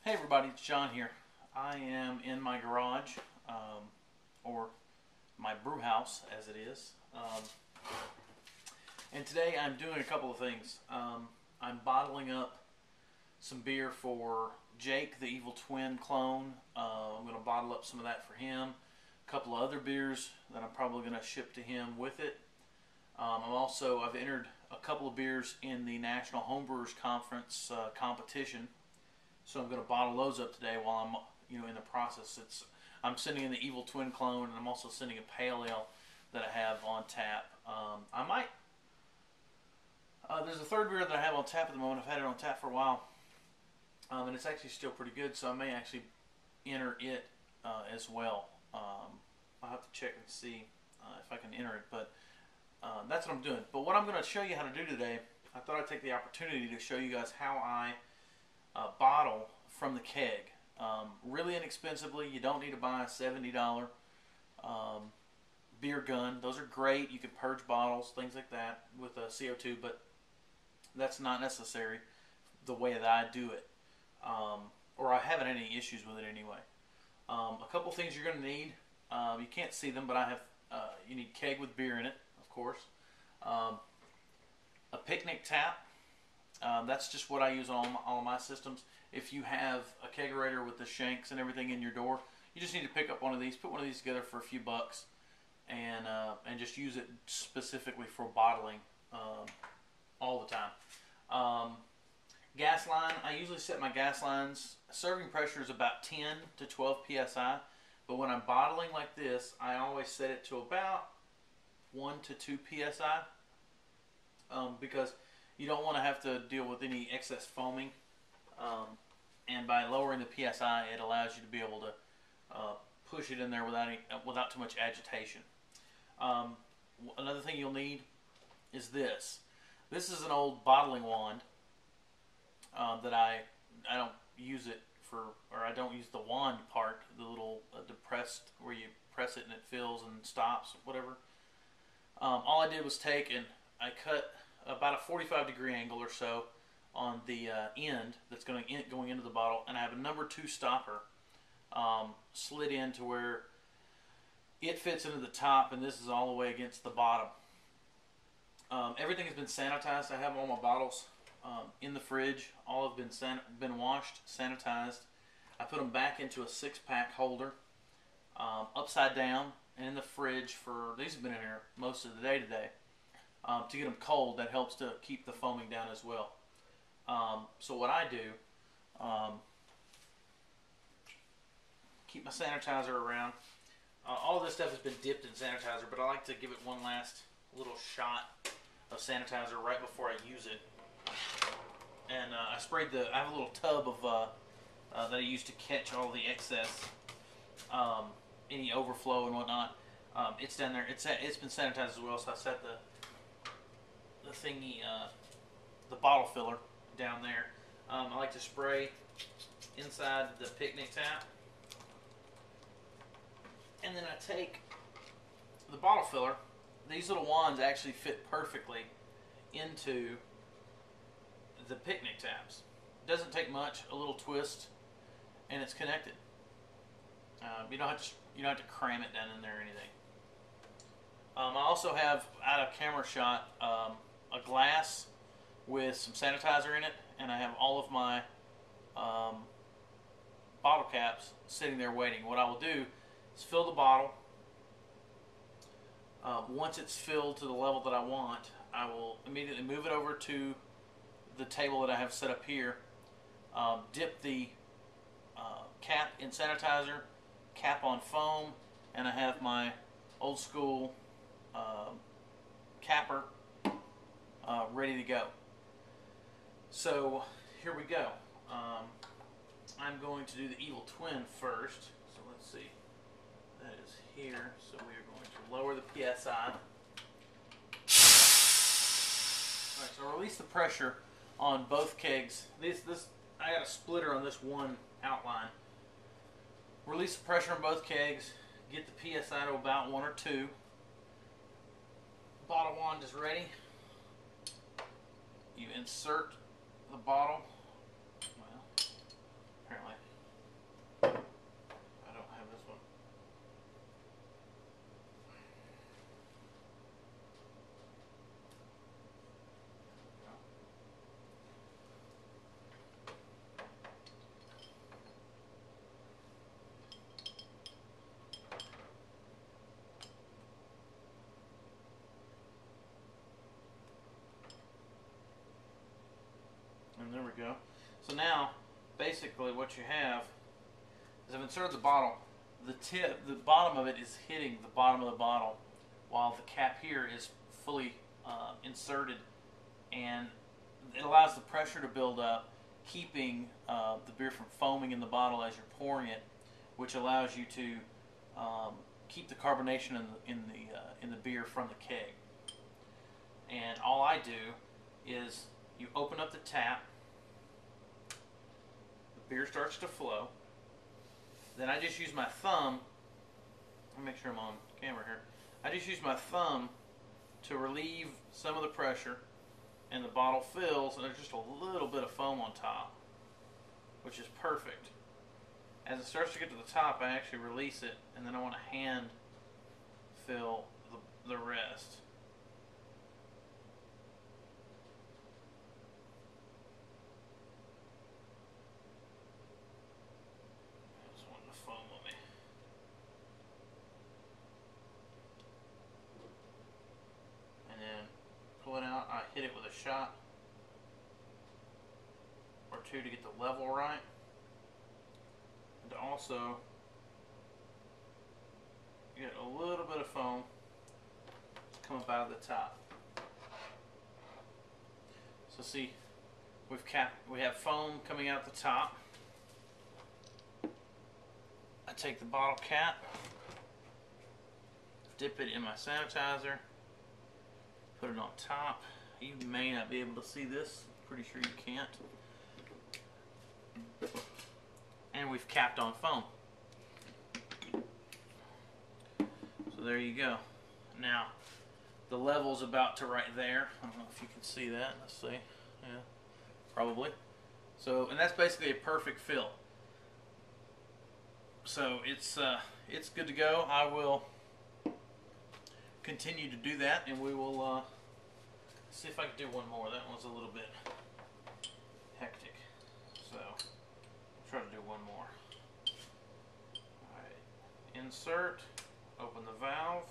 Hey everybody, it's John here. I am in my garage, or my brew house as it is. And today I'm doing a couple of things. I'm bottling up some beer for Jake, the Evil Twin clone. I'm going to bottle up some of that for him. A couple of other beers that I'm probably going to ship to him with it. I've entered a couple of beers in the National Homebrewers Conference competition. So I'm going to bottle those up today while I'm, in the process. I'm sending in the Evil Twin clone, and I'm also sending a pale ale that I have on tap. There's a third beer that I have on tap at the moment. I've had it on tap for a while, and it's actually still pretty good. So I may actually enter it as well. I'll have to check and see if I can enter it, but that's what I'm doing. But what I'm going to show you how to do today, I thought I'd take the opportunity to show you guys how I bottle from the keg. Really inexpensively. You don't need to buy a $70 beer gun. Those are great. You can purge bottles, things like that with CO2, but that's not necessary the way that I do it. Or I haven't had any issues with it anyway. A couple things you're going to need. You can't see them, but I have. You need keg with beer in it, of course. A picnic tap. That's just what I use on all of my systems. If you have a kegerator with the shanks and everything in your door, you just need to pick up one of these, put one of these together for a few bucks, and just use it specifically for bottling all the time. Gas line, I usually set my gas lines, serving pressure is about 10 to 12 psi, but when I'm bottling like this, I always set it to about 1 to 2 psi, because you don't want to have to deal with any excess foaming, and by lowering the PSI, it allows you to be able to push it in there without too much agitation. Another thing you'll need is this. This is an old bottling wand that I don't use it for, or I don't use the wand part, the little depressed where you press it and it fills and stops, whatever. All I did was take and I cut about a 45-degree angle or so on the end that's going into the bottle, and I have a number 2 stopper slid in to where it fits into the top, and this is all the way against the bottom. Everything has been sanitized. I have all my bottles in the fridge. All have been washed, sanitized. I put them back into a 6-pack holder, upside down, and in the fridge for, these have been in here most of the day today. To get them cold, that helps to keep the foaming down as well. So what I do, keep my sanitizer around. All of this stuff has been dipped in sanitizer, but I like to give it one last little shot of sanitizer right before I use it. And I have a little tub of that I use to catch all the excess, any overflow and whatnot. It's down there. It's been sanitized as well, so I set the thingy, the bottle filler down there. I like to spray inside the picnic tap, and then I take the bottle filler. These little wands actually fit perfectly into the picnic taps. It doesn't take much, a little twist, and it's connected. You don't have to cram it down in there or anything. I also have, out of camera shot, a glass with some sanitizer in it, and I have all of my bottle caps sitting there waiting. What I will do is fill the bottle. Once it's filled to the level that I want, I will immediately move it over to the table that I have set up here, dip the cap in sanitizer, cap on foam, and I have my old school capper ready to go. So here we go. I'm going to do the Evil Twin first. So let's see. That is here. So we are going to lower the PSI. Alright, so I release the pressure on both kegs. I got a splitter on this one outline. Release the pressure on both kegs. Get the PSI to about 1 or 2. Bottle wand is ready. You insert the bottle. Well, apparently And there we go. So now, basically what you have is I've inserted the bottle. The bottom of it is hitting the bottom of the bottle, while the cap here is fully inserted, and it allows the pressure to build up, keeping the beer from foaming in the bottle as you're pouring it, which allows you to keep the carbonation in the beer from the keg. And all I do is you open up the tap, the beer starts to flow. Then I just use my thumb. Let me make sure I'm on camera here. I just use my thumb to relieve some of the pressure, and the bottle fills, and there's just a little bit of foam on top, which is perfect. As it starts to get to the top, I actually release it, and then I want to hand fill the rest. I just wanted to foam on me. And then pull it out. I hit it with a shot or two to get the level right, and to also get a little bit of foam come up out of the top. So see, we have foam coming out the top. I take the bottle cap, dip it in my sanitizer, put it on top. You may not be able to see this. Pretty sure you can't. And we've capped on foam. So there you go. Now, the level's about to right there. I don't know if you can see that. Let's see. Yeah, probably. So, and that's basically a perfect fill. So it's good to go. I will continue to do that, and we will see if I can do one more. That one's a little bit hectic. So I'll try to do one more. Alright. Insert. Open the valve.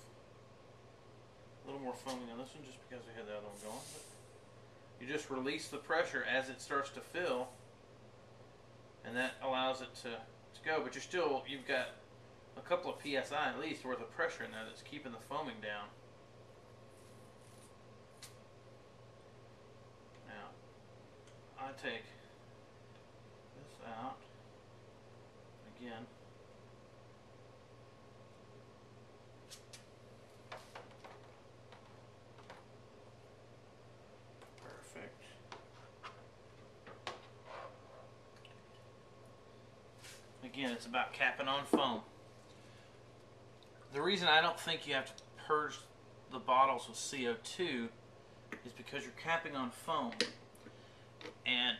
A little more foaming on this one just because we had the other one going. But you just release the pressure as it starts to fill, and that allows it to go. But you've got a couple of PSI at least worth of pressure in there that's keeping the foaming down. Now, I take this out again. Perfect. Again, it's about capping on foam. The reason I don't think you have to purge the bottles with CO2 is because you're capping on foam, and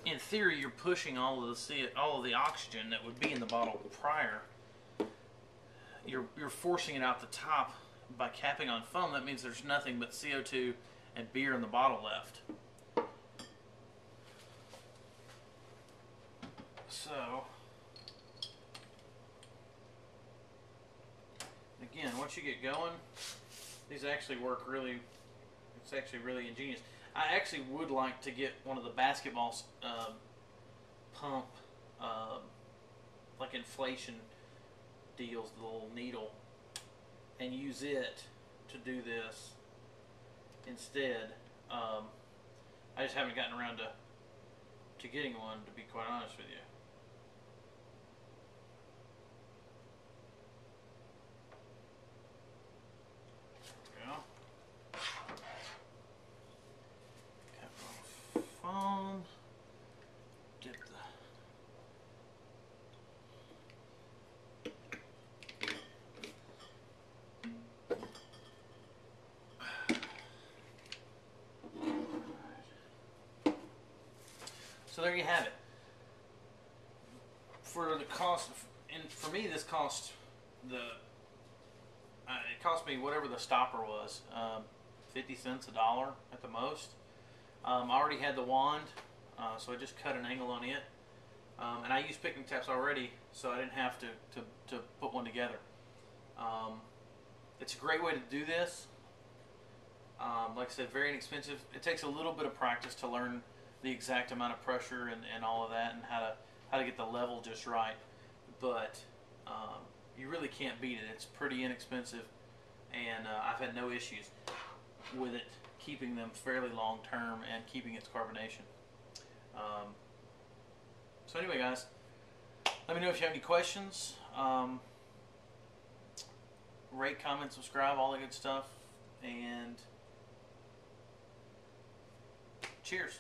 in theory you're pushing all of the oxygen that would be in the bottle prior. You're forcing it out the top by capping on foam. That means there's nothing but CO2 and beer in the bottle left. So again, once you get going, these actually work really, it's actually really ingenious. I actually would like to get one of the basketball pump, like inflation deals, the little needle, and use it to do this instead. I just haven't gotten around to getting one, to be quite honest with you. Foam, dip So there you have it. For the cost, and for me, this cost it cost me whatever the stopper was, 50 cents, $1 at the most. I already had the wand, so I just cut an angle on it, and I used picnic taps already, so I didn't have to put one together. It's a great way to do this. Like I said, very inexpensive. It takes a little bit of practice to learn the exact amount of pressure and all of that, and how to get the level just right. But you really can't beat it. It's pretty inexpensive, and I've had no issues with it keeping them fairly long term and keeping its carbonation. So anyway, guys, let me know if you have any questions. Rate, comment, subscribe, all that good stuff, and cheers.